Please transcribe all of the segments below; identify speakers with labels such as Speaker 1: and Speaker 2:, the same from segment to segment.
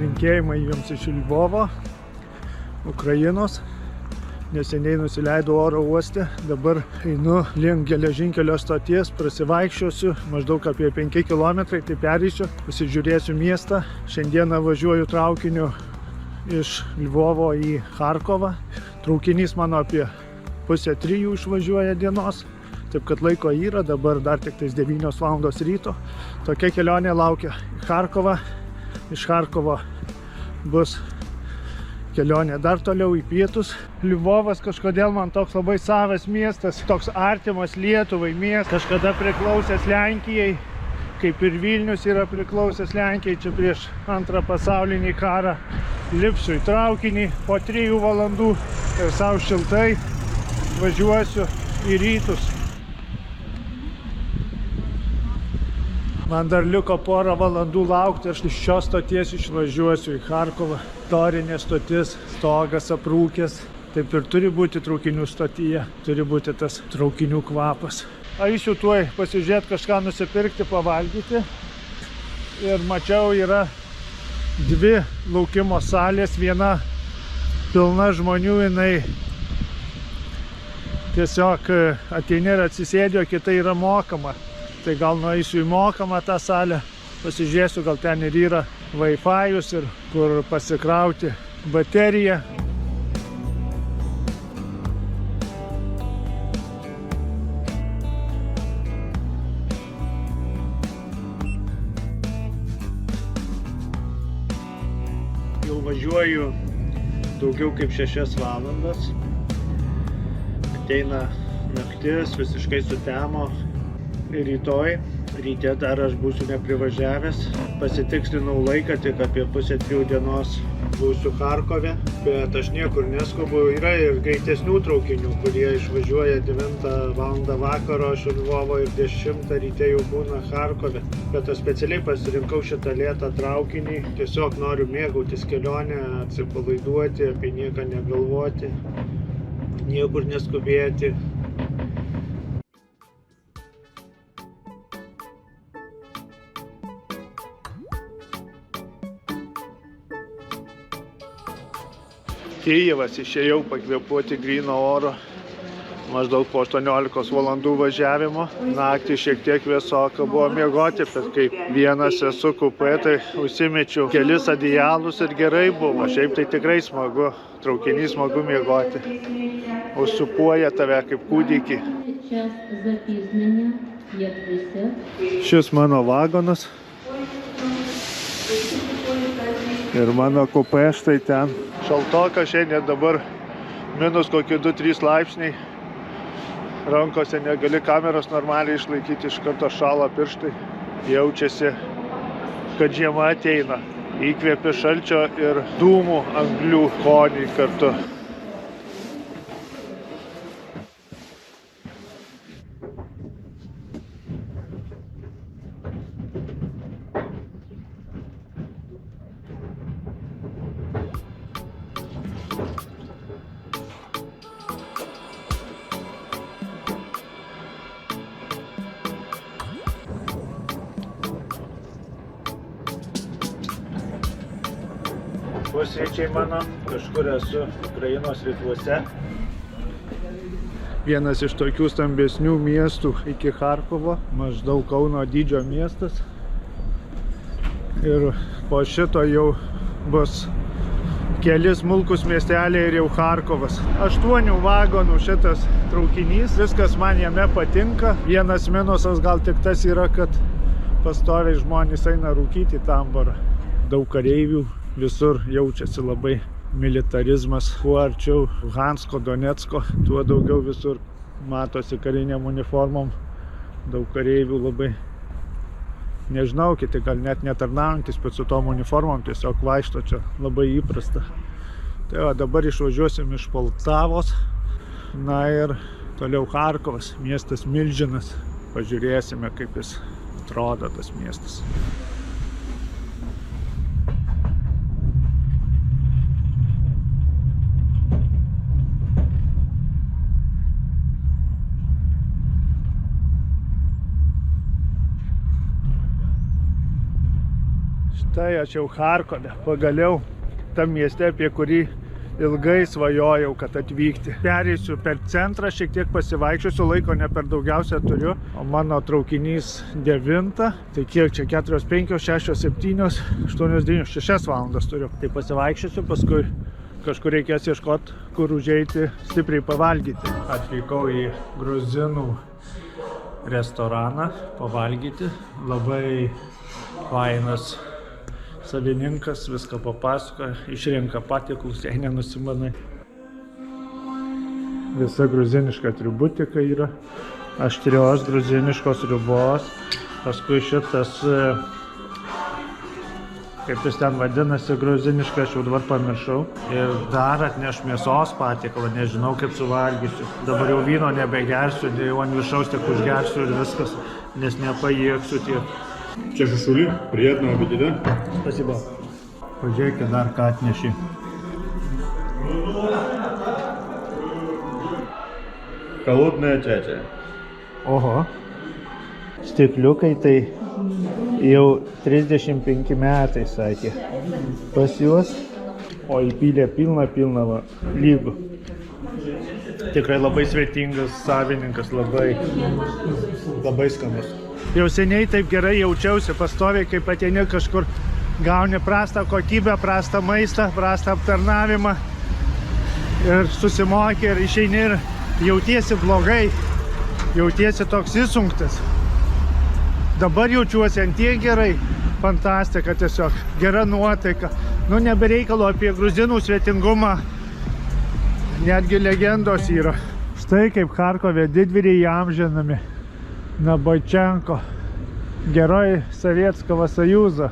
Speaker 1: Linkėjimai jums iš Lvovo, Ukrainos. Neseniai nusileidau oro uoste, dabar einu link geležinkelio stoties, prasivaikščiosiu, maždaug apie 5 km, tai pereisiu, pasižiūrėsiu miestą. Šiandieną važiuoju traukiniu iš Lvovo į Charkovą. Traukinys mano apie 2:30 išvažiuoja dienos, taip kad laiko yra, dabar dar tik tais 9 valandos ryto. Tokia kelionė laukia į Charkovą. Iš Charkovo bus kelionė dar toliau į pietus. Lvovas kažkodėl man toks labai savas miestas, toks artimas Lietuvai miestas. Kažkada priklausęs Lenkijai, kaip ir Vilnius yra priklausęs Lenkijai, čia prieš antrą pasaulinį karą. Lipsiu į traukinį po 3 valandų ir savo šiltai važiuosiu į rytus. Man dar liko porą valandų laukti, aš iš šios stoties išvažiuosiu į Charkovą. Torinė stotis, stogas aprūkęs. Taip ir turi būti traukinių stotyje, turi būti tas traukinių kvapas. Eisiu tuoj pasižiūrėti kažką nusipirkti, pavalgyti. Ir mačiau, yra 2 laukimo salės, viena pilna žmonių, jinai tiesiog ateini ir atsisėdi, o kita yra mokama. Tai gal nueisiu į mokamą tą salę, pasižiūrėsiu, gal ten ir yra Wi-Fi'us ir kur pasikrauti bateriją. Jau važiuoju daugiau kaip 6 valandas. Ateina naktis, visiškai sutemo. Ir rytoj, ryte dar aš būsiu neprivažiavęs. Pasitikslinau laiką, tik apie 2:30 dienos būsiu Charkove, bet aš niekur neskubu. Yra ir greitesnių traukinių, kurie išvažiuoja 9 valandą vakaro iš Lvovo ir 10 ryte jau būna Charkove. Bet aš specialiai pasirinkau šitą lėtą traukinį. Tiesiog noriu mėgautis kelionę, atsipalaiduoti, apie nieką negalvoti, niekur neskubėti. Kijevas, išėjau pakvėpuoti gryno oro, maždaug po 18 valandų važiavimo. Naktį šiek tiek vėsoka buvo miegoti, bet kaip vienas esu kupė, tai užsimečiau kelis adijalus ir gerai buvo. Šiaip tai tikrai smagu, traukinys smagu miegoti. Užsupuoja tave kaip kūdikį. Šis mano vagonas. Ir mano kupė štai ten. Šaltoka šiandien, dabar minus kokie 2-3 laipsniai. Rankose negali kameros normaliai išlaikyti, iš karto šąla pirštai. Jaučiasi, kad žiema ateina. Įkvėpi šalčio ir dūmų anglių skonį kartu. Pusryčiai mano, kažkur esu Ukrainos rytuose. Vienas iš tokių stambesnių miestų iki Charkovo, maždaug Kauno dydžio miestas. Ir po šito jau bus keli smulkūs miesteliai ir jau Charkovas. 8 vagonų šitas traukinys, viskas man jame patinka. Vienas minusas gal tik tas yra, kad pastoviai žmonės eina rūkyti į Tamborą. Daug kareivių. Visur jaučiasi labai militarizmas. Kuo arčiau Luhansko, Donecko, tuo daugiau visur matosi kariniam uniformom. Daug kareivių labai, nežinau, kiti gal net netarnaujantis, bet su tom uniformom tiesiog vaikšto, čia labai įprasta. Tai va, dabar išvažiuosim iš Poltavos. Na ir toliau Charkovas, miestas milžinas. Pažiūrėsime, kaip jis atrodo, tas miestas. Štai aš jau Charkove, pagaliau tam mieste, apie kurį ilgai svajojau, kad atvykti. Pereisiu per centrą, šiek tiek pasivaikščiosiu, laiko ne per daugiausia turiu, o mano traukinys 9, tai kiek čia 4, 5, 6, 7, 8, 9, 6 valandas turiu. Tai pasivaikščiosiu, paskui kažkur reikės ieškoti, kur užeiti stipriai pavalgyti. Atvykau į gruzinų restoraną pavalgyti, labai fainas savininkas, viską papasakoja, išrenka patiekalus, jei nenusimanai. Visa gruziniška atributika yra, aštrios gruziniškos sriubos, paskui šitas, kaip jis ten vadinasi, gruziniška, aš jau dabar pamiršau. Ir dar atneš mėsos patiekalą, nežinau kaip suvalgysiu. Dabar jau vyno nebegersiu, jau ant viršaus tik užgersiu ir viskas, nes nepajėgsiu tiek.
Speaker 2: Čia šušulį, приятного аппетита.
Speaker 1: Спасибо. Pažiūrėkit dar ką atnešė.
Speaker 2: Холодная чача.
Speaker 1: Oho. Stikliukai tai jau 35 metai, sakė. Pas juos. O įpylė pilną va, lygų. Tikrai labai svetingas savininkas, labai skanus. Jau seniai taip gerai jaučiausi, pastoviai, kaip ateini kažkur, gauni prastą kokybę, prastą maistą, prastą aptarnavimą ir susimoki ir išeini ir jautiesi blogai, jautiesi toks įsunktas. Dabar jaučiuosi ant tiek gerai, fantastika tiesiog, gera nuotaika. Nu, nebereikalo apie gruzinų svetingumą, netgi legendos yra. Štai kaip Charkove didvyriai įamžinami. Nabojčenko, Geroj Sovietskого Союза.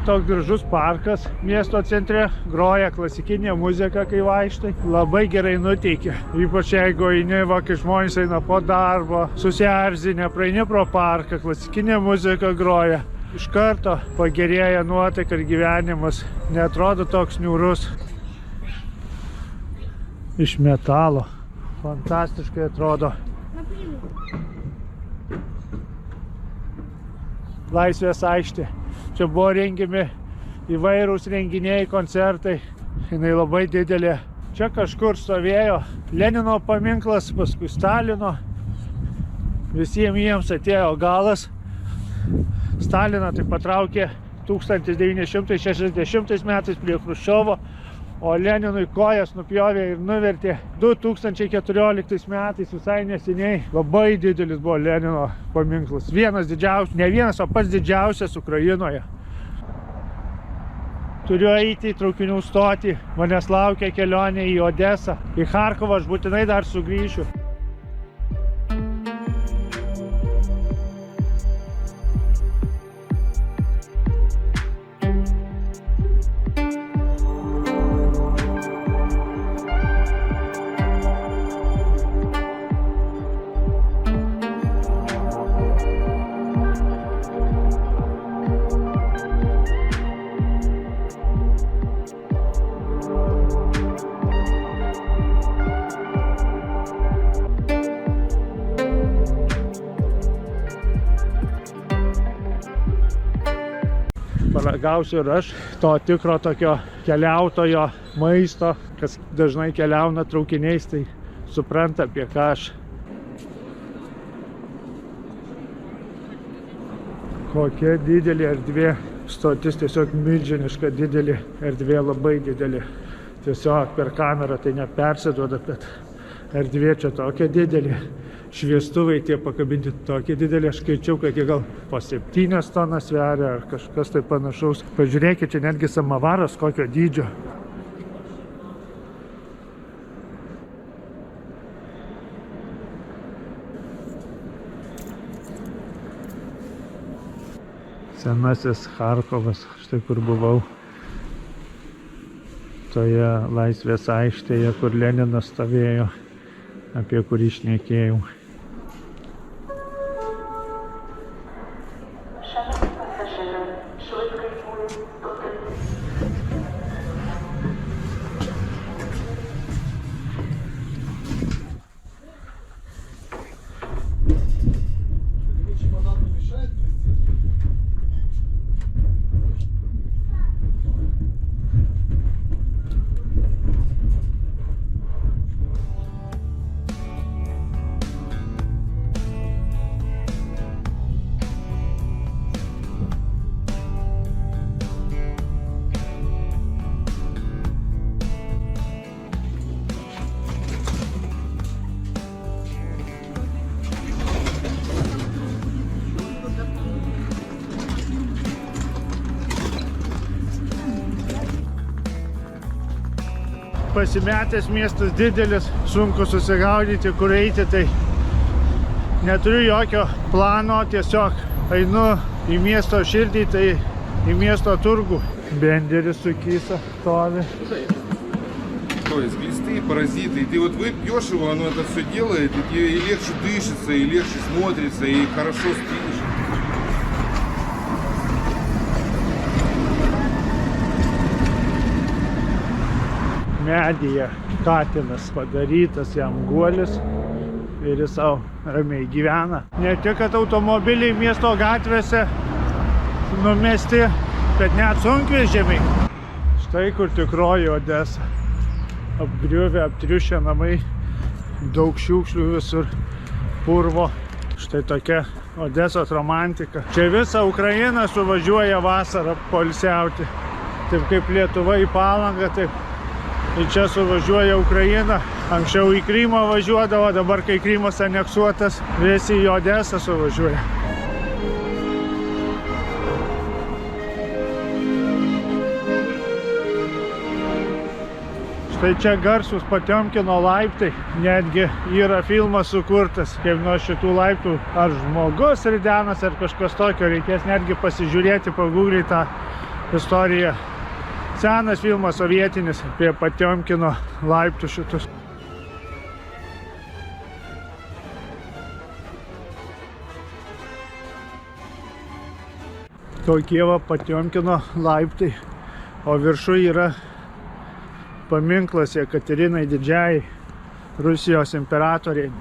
Speaker 1: Toks gražus parkas miesto centre, groja klasikinė muzika, kai vaikštai. Labai gerai nuteikia, ypač jeigu eini, kai žmonės eina po darbo, susierzinę, praeini pro parką, klasikinė muzika groja. Iš karto pagerėja nuotaika ir gyvenimas, neatrodo toks niūrus. Iš metalo. Fantastiškai atrodo. Laisvės aikštė. Čia buvo rengiami įvairūs renginiai, koncertai. Jinai labai didelė. Čia kažkur stovėjo Lenino paminklas, paskui Stalino. Visiems jiems atėjo galas. Staliną tai patraukė 1960 metais prie Chruščiovo. O Leninui kojas nupjovė ir nuvertė 2014 metais, visai neseniai. Labai didelis buvo Lenino paminklas. Vienas didžiausias, ne vienas, o pats didžiausias Ukrainoje. Turiu eiti į traukinių stotį. Manęs laukia kelionė į Odesą. Į Charkovą aš būtinai dar sugrįšiu. Paragausiu ir aš to tikro tokio keliautojo maisto, kas dažnai keliauna traukiniais, tai supranta, apie ką aš. Kokia didelė erdvė, stotis tiesiog milžiniška, didelė erdvė, labai didelė. Tiesiog per kamerą tai nepersiduoda, bet erdvė čia tokia didelė. Šviestuvai tie pakabinti tokie didelį, aš skaičiau, kad jie gal po 7 tonas sveria ar kažkas tai panašaus. Pažiūrėkit, čia netgi samavaras kokio dydžio. Senasis Charkovas, štai kur buvau. Toje Laisvės aikštėje, kur Leninas stovėjo, apie kurį šnekėjau. pasimetęs miestas didelis, sunku susigaudyti, kur eiti, tai neturiu jokio plano, tiesiog einu į miesto širdį, tai į miesto turgų. Benderis su Kysa stovi.
Speaker 3: То есть глисты, паразиты, и ты вот выпьешь его, оно это все делает, и тебе и легче дышится, и легче смотрится, и хорошо спишь.
Speaker 1: Medyje katinas padarytas, jam guolis ir jis savo ramiai gyvena. Ne tik, kad automobiliai miesto gatvėse numesti, bet net sunkvežimiai. Štai kur tikroji Odesa. Apgriuvę, aptriušę namai, daug šiukšlių visur, purvo. Štai tokia Odesos romantika. Čia visa Ukraina suvažiuoja vasarą poilsiauti. Taip kaip Lietuva į Palangą, taip ir čia suvažiuoja Ukraina. Anksčiau į Krymą važiuodavo, dabar kai Krymas aneksuotas, visi į Odesą suvažiuoja. Štai čia garsus Potiomkino laiptai, netgi yra filmas sukurtas, kaip nuo šitų laiptų ar žmogus ridenas, ar kažkas tokio, reikės netgi pasižiūrėti, pagūglyti tą istoriją. Senas filmas sovietinis apie Potiomkino laiptų šitus. Tokie va Potiomkino laiptai, o viršų yra paminklas Jekaterinai Didžiajai, Rusijos imperatoriai.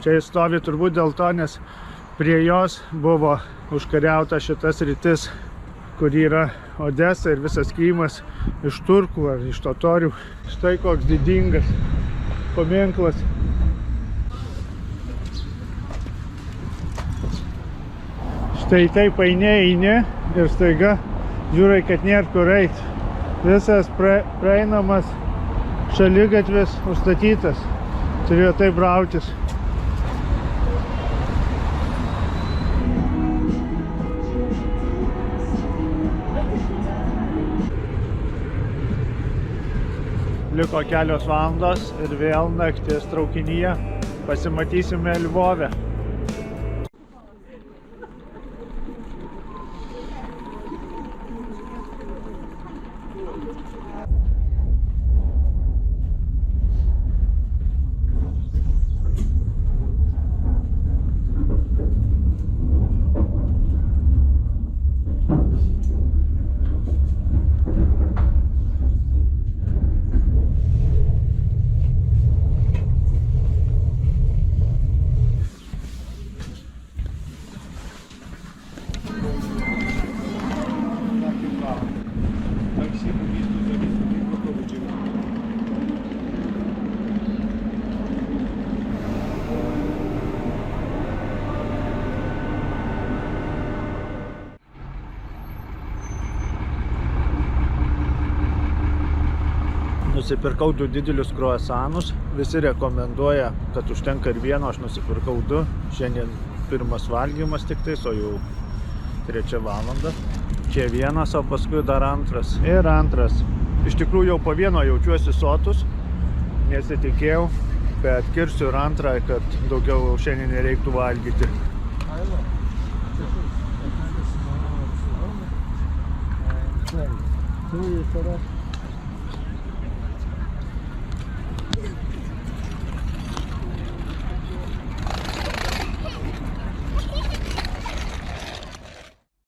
Speaker 1: Čia jis stovi turbūt dėl to, nes prie jos buvo užkariauta šitas sritis, kur yra Odesa ir visas Krymas iš turkų ar iš totorių. Štai koks didingas paminklas. Štai taip eini ir staiga žiūrai, kad nėra kur eiti. Visas praeinamas šaligatvis užstatytas. Turėjo taip brautis. Liko kelios valandos ir vėl naktis traukinyje. Pasimatysime Lvove. Nusipirkau 2 didelius kruasanus. Visi rekomenduoja, kad užtenka ir vieno, aš nusipirkau 2. Šiandien pirmas valgymas tik tais, o jau 3 valanda. Čia vienas, o paskui dar antras. Ir antras. Iš tikrųjų jau po vieno jaučiuosi sotus, nesitikėjau, bet kirsiu ir antrą, kad daugiau šiandien nereiktų valgyti.